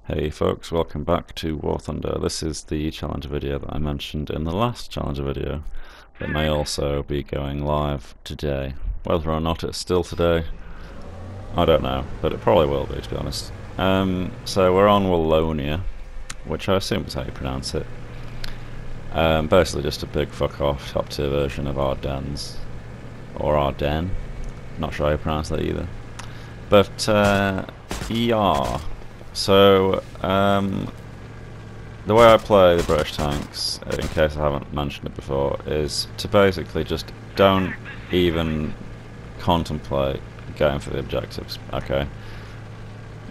Hey folks, welcome back to WarThunder. This is the challenge video that I mentioned in the last challenge video that may also be going live today. Whether or not it's still today, I don't know, but it probably will be, to be honest. So we're on Wallonia, which I assume is how you pronounce it. Basically just a big fuck off top tier version of Ardennes, or Ardennes, not sure how you pronounce that either. But yeah. So, the way I play the British tanks, in case I haven't mentioned it before, is to basically just don't even contemplate going for the objectives, okay?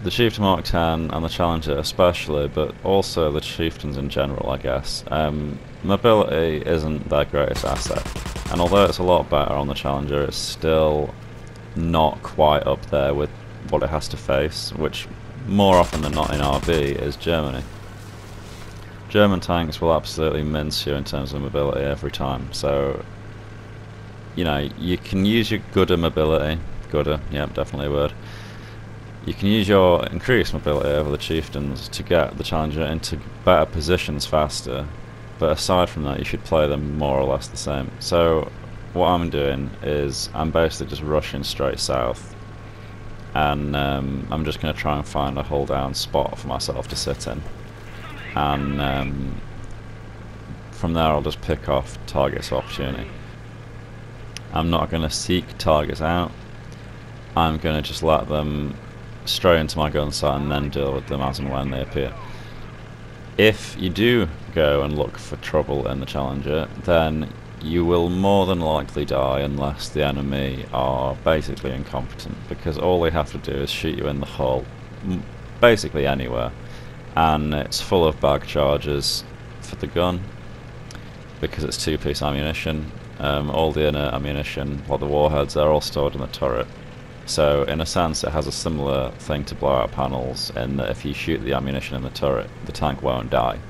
The Chieftain Mark 10 and the Challenger especially, but also the Chieftains in general, I guess. Mobility isn't their greatest asset, and although it's a lot better on the Challenger, it's still not quite up there with what it has to face, which more often than not in RB is Germany. German tanks will absolutely mince you in terms of mobility every time, so you know, you can use your gooder mobility, yep, definitely a word. You can use your increased mobility over the Chieftains to get the Challenger into better positions faster, but aside from that you should play them more or less the same. So what I'm doing is I'm basically just rushing straight south, and I'm just going to try and find a hold down spot for myself to sit in, and from there I'll just pick off targets of opportunity. I'm not going to seek targets out, I'm going to just let them straight into my gun sight and then deal with them as and when they appear. If you do go and look for trouble in the Challenger, then you will more than likely die unless the enemy are basically incompetent, because all they have to do is shoot you in the hull, basically anywhere, and it's full of bag charges for the gun because it's two-piece ammunition. All the inner ammunition, like the warheads, they're all stored in the turret. So in a sense it has a similar thing to blowout panels in that if you shoot the ammunition in the turret, the tank won't die.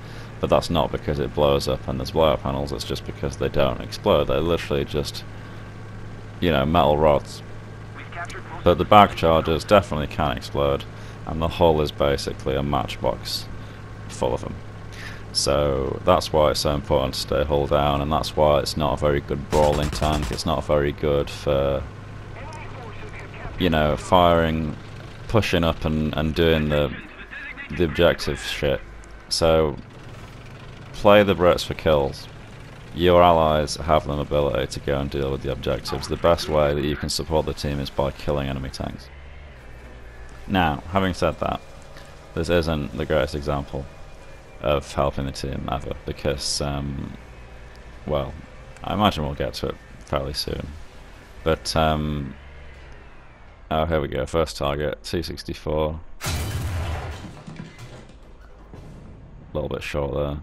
But that's not because it blows up and there's blowout panels, it's just because they don't explode. They're literally just, you know, metal rods. But the bag charges definitely can explode, and the hull is basically a matchbox full of them. So that's why it's so important to stay hull down, and that's why it's not a very good brawling tank. It's not very good for, you know, firing, pushing up and doing the objective shit. So play the Brits for kills. Your allies have the ability to go and deal with the objectives. The best way that you can support the team is by killing enemy tanks. Now, having said that, this isn't the greatest example of helping the team ever, because, well, I imagine we'll get to it fairly soon. But, oh, here we go, first target, 264. A little bit short there.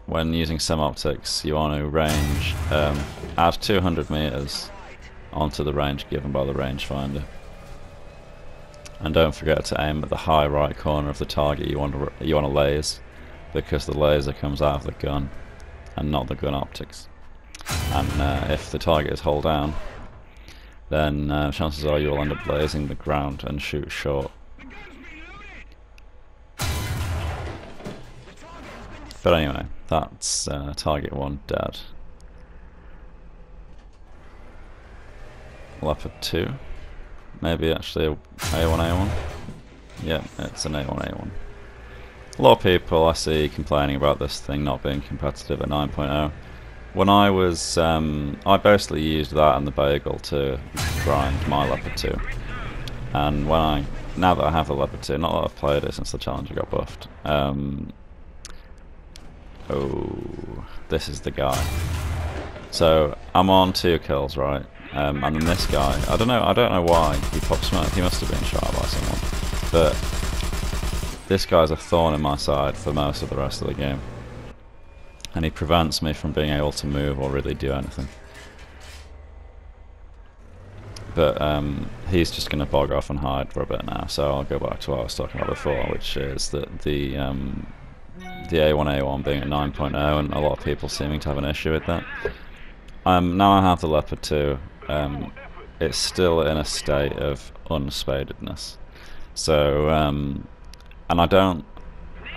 When using sim-optics, you want to range, add 200 meters onto the range given by the rangefinder. And don't forget to aim at the high right corner of the target you want to laser, because the laser comes out of the gun and not the gun optics. And if the target is hull down, then chances are you will end up lasering the ground and shoot short. But anyway, that's target 1 dead. Leopard 2. Maybe actually a A1A1. Yeah, it's an A1A1. A lot of people I see complaining about this thing not being competitive at 9.0. When I was, I basically used that and the Bagel to grind my Leopard 2. And now that I have the Leopard 2, not that I've played it since the Challenger got buffed, oh, this is the guy. So I'm on 2 kills, right? And then this guy, I don't know why he popped smoke. He must have been shot by someone. But this guy's a thorn in my side for most of the rest of the game, and he prevents me from being able to move or really do anything. But he's just going to bog off and hide for a bit now. So I'll go back to what I was talking about before, which is that the A1A1 being at 9.0, and a lot of people seeming to have an issue with that. Now I have the Leopard 2, it's still in a state of unspadedness. So, and I don't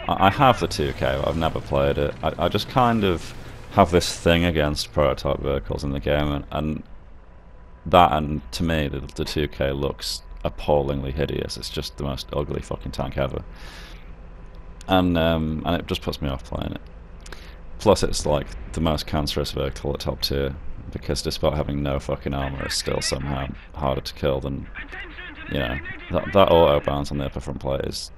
I have the 2K, but I've never played it. I just kind of have this thing against prototype vehicles in the game, and to me, the 2K looks appallingly hideous. It's just the most ugly fucking tank ever, and it just puts me off playing it. Plus, it's like the most cancerous vehicle at top tier, because despite having no fucking armor, it's still somehow harder to kill than, you know, that auto bounce on the upper front plate is.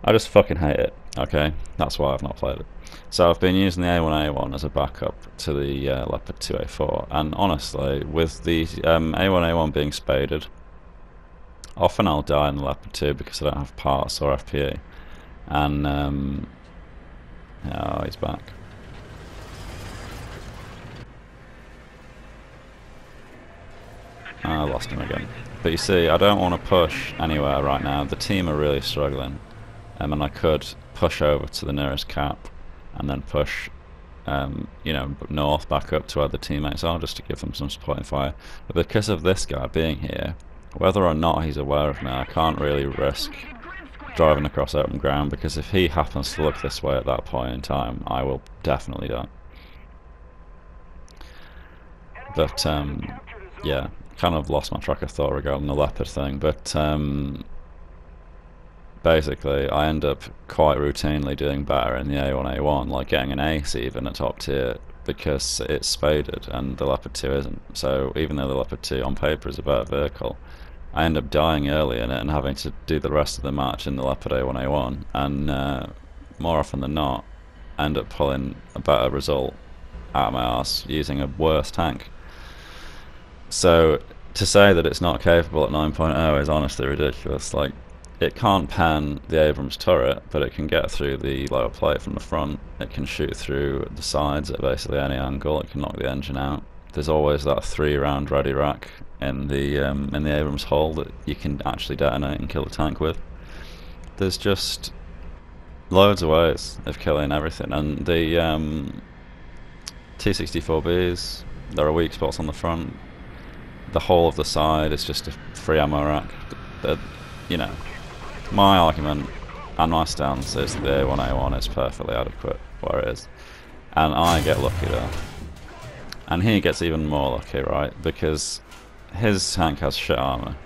I just fucking hate it. Okay, that's why I've not played it. So I've been using the A1A1 as a backup to the Leopard 2A4, and honestly, with the A1A1 being spaded, often I'll die in the Leopard 2 because I don't have parts or FPE. And oh, he's back. I lost him again. But you see, I don't want to push anywhere right now. The team are really struggling. And I could push over to the nearest cap and then push, you know, north back up to where the teammates are, just to give them some supporting fire. But because of this guy being here, whether or not he's aware of me, I can't really risk driving across open ground, because if he happens to look this way at that point in time, I will definitely die. But yeah, kind of lost my track of thought regarding the Leopard thing, but basically I end up quite routinely doing better in the A1A1, like getting an ace even at top tier, because it's spaded and the Leopard 2 isn't. So even though the Leopard 2 on paper is a better vehicle, I end up dying early in it and having to do the rest of the match in the Leopard A1A1, and more often than not I end up pulling a better result out of my arse using a worse tank. So to say that it's not capable at 9.0 is honestly ridiculous. Like, it can't pan the Abrams turret, but it can get through the lower plate from the front. It can shoot through the sides at basically any angle. It can knock the engine out. There's always that 3-round ready rack in the Abrams hull that you can actually detonate and kill the tank with. There's just loads of ways of killing everything, and the T-64Bs, there are weak spots on the front. The whole of the side is just a free ammo rack. You know, my argument and my stance is the A1A1 is perfectly adequate where it is, and I get lucky there. And he gets even more lucky, right? Because his tank has shit armor.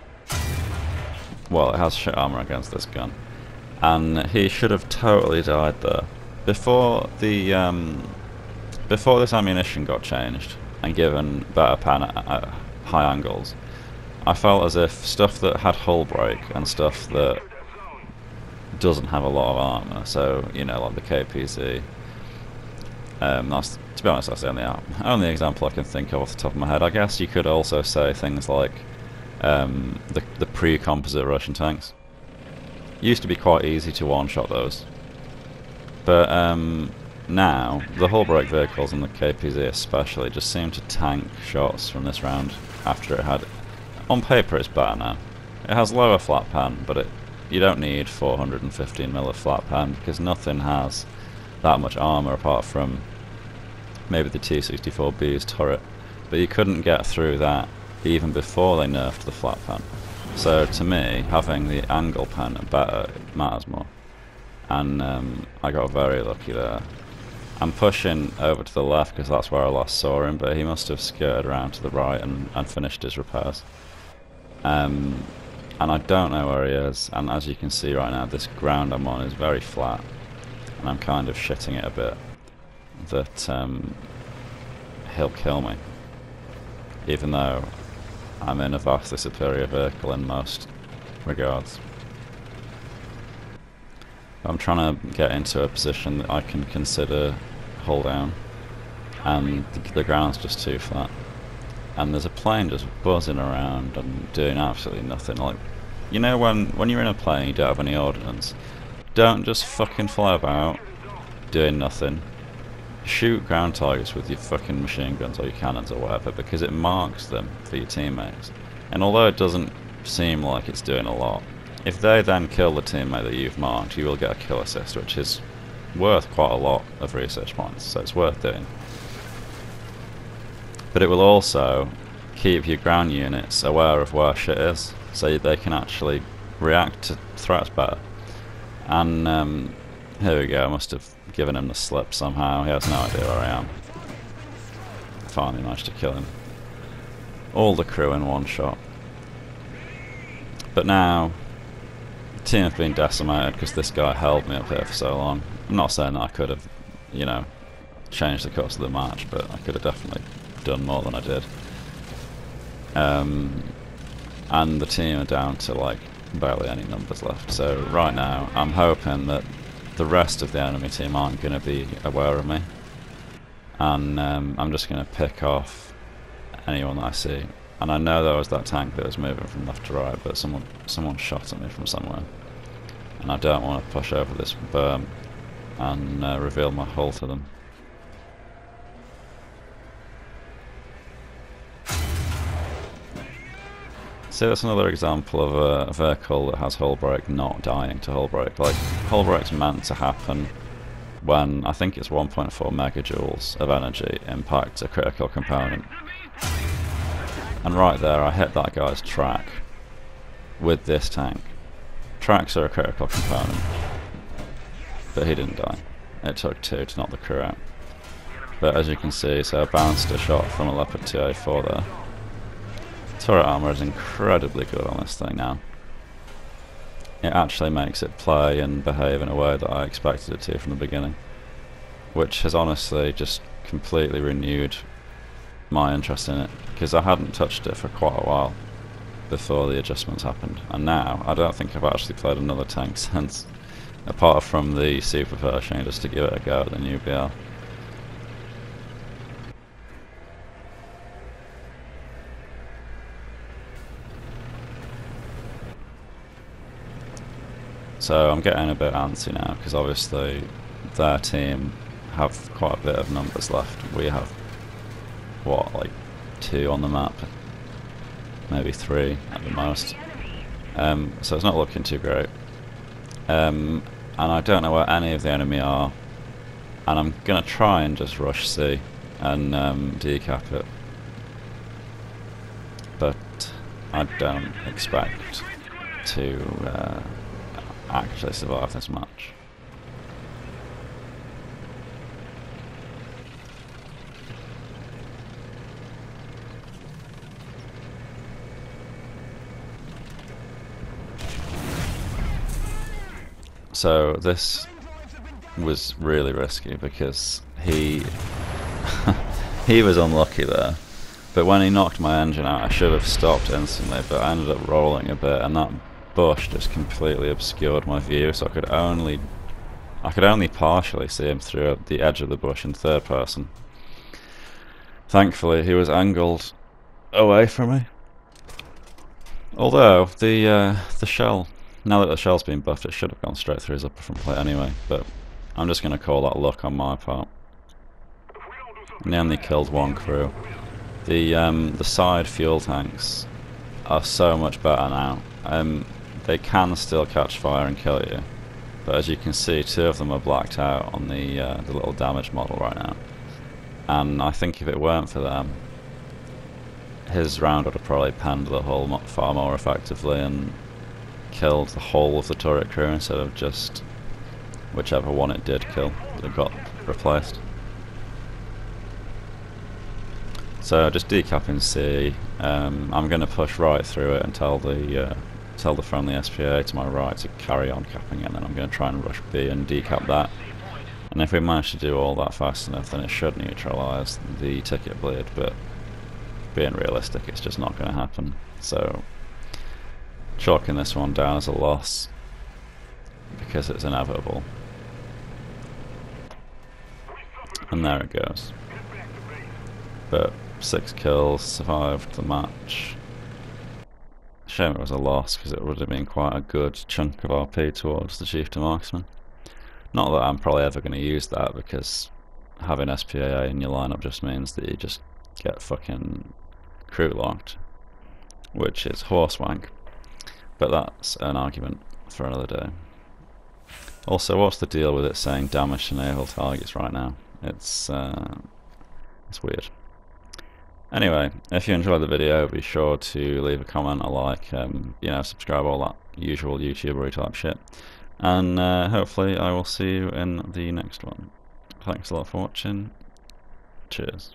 Well, it has shit armor against this gun, and he should have totally died there before the before this ammunition got changed and given better pan at high angles. I felt as if stuff that had hull break and stuff that doesn't have a lot of armor, so, you know, like the KPZ, that's, to be honest, that's the only example I can think of off the top of my head. I guess you could also say things like the pre-composite Russian tanks. Used to be quite easy to one-shot those, but now the hull break vehicles and the KPZ especially just seem to tank shots from this round after it had. On paper it's better now. It has lower flat pan, but you don't need 415mm of flat pan, because nothing has that much armor apart from maybe the T-64B's turret, but you couldn't get through that even before they nerfed the flat pan. So to me, having the angle pan better matters more, and I got very lucky there. I'm pushing over to the left because that's where I last saw him, but he must have skirted around to the right and finished his repairs. And I don't know where he is, and as you can see right now, this ground I'm on is very flat, and I'm kind of shitting it a bit that he'll kill me, even though I'm in a vastly superior vehicle in most regards. I'm trying to get into a position that I can consider hull down, and the ground's just too flat. And there's a plane just buzzing around and doing absolutely nothing. Like, you know, when you're in a plane, you don't have any ordnance. Don't just fucking fly about doing nothing. Shoot ground targets with your fucking machine guns or your cannons or whatever, because it marks them for your teammates. And although it doesn't seem like it's doing a lot, if they then kill the teammate that you've marked, you will get a kill assist, which is worth quite a lot of research points, so it's worth doing. But it will also keep your ground units aware of where shit is, so they can actually react to threats better. And Here we go, I must have given him the slip somehow. He has no idea where I am. Finally managed to kill him. All the crew in one shot. But now, the team have been decimated because this guy held me up here for so long. I'm not saying that I could have, you know, changed the course of the match, but I could have definitely done more than I did. And the team are down to like barely any numbers left. So right now, I'm hoping that the rest of the enemy team aren't going to be aware of me. And I'm just going to pick off anyone that I see. And I know there was that tank that was moving from left to right, but someone shot at me from somewhere. And I don't want to push over this berm and reveal my hull to them. See, that's another example of a vehicle that has hull break not dying to hull break. Like, hull break's meant to happen when I think it's 1.4 megajoules of energy impacts a critical component. And right there I hit that guy's track with this tank. Tracks are a critical component, but he didn't die. It took 2 to knock the crew out. But as you can see, so I bounced a shot from a Leopard 2A4 there. Turret armor is incredibly good on this thing now. It actually makes it play and behave in a way that I expected it to from the beginning, which has honestly just completely renewed my interest in it, because I hadn't touched it for quite a while before the adjustments happened, and now I don't think I've actually played another tank since, apart from the super version, just to give it a go at the new BR. So I'm getting a bit antsy now, because obviously their team have quite a bit of numbers left. We have, what, like 2 on the map? Maybe 3 at the most. So it's not looking too great. And I don't know where any of the enemy are. And I'm going to try and just rush C and decap it. But I don't expect to actually survive this match. So this was really risky because he he was unlucky there, but when he knocked my engine out I should have stopped instantly, but I ended up rolling a bit and that bush just completely obscured my view, so I could only partially see him through the edge of the bush in third person. Thankfully he was angled away from me. Although the shell, now that the shell's been buffed, it should have gone straight through his upper front plate anyway, but I'm just going to call that luck on my part. And he only killed 1 crew. The side fuel tanks are so much better now. They can still catch fire and kill you, but as you can see 2 of them are blacked out on the little damage model right now. And I think if it weren't for them, his round would have probably panned the hull far more effectively and killed the whole of the turret crew instead of just whichever one it did kill that got replaced. So just decapping C, I'm going to push right through it and tell the friendly SPA to my right to carry on capping it, and then I'm going to try and rush B and decap that. And if we manage to do all that fast enough, then it should neutralise the ticket bleed, but being realistic, it's just not going to happen. So chalking this one down as a loss because it's inevitable. And there it goes. But 6 kills, survived the match. Shame it was a loss, because it would have been quite a good chunk of RP towards the Chieftain Marksman. Not that I'm probably ever going to use that, because having SPAA in your lineup just means that you just get fucking crew locked, which is horsewank. But that's an argument for another day. Also, what's the deal with it saying damage to naval targets right now? It's weird. Anyway, if you enjoyed the video, be sure to leave a comment, a like, you know, subscribe, all that usual YouTubery type shit. and hopefully I will see you in the next one. Thanks a lot for watching. Cheers.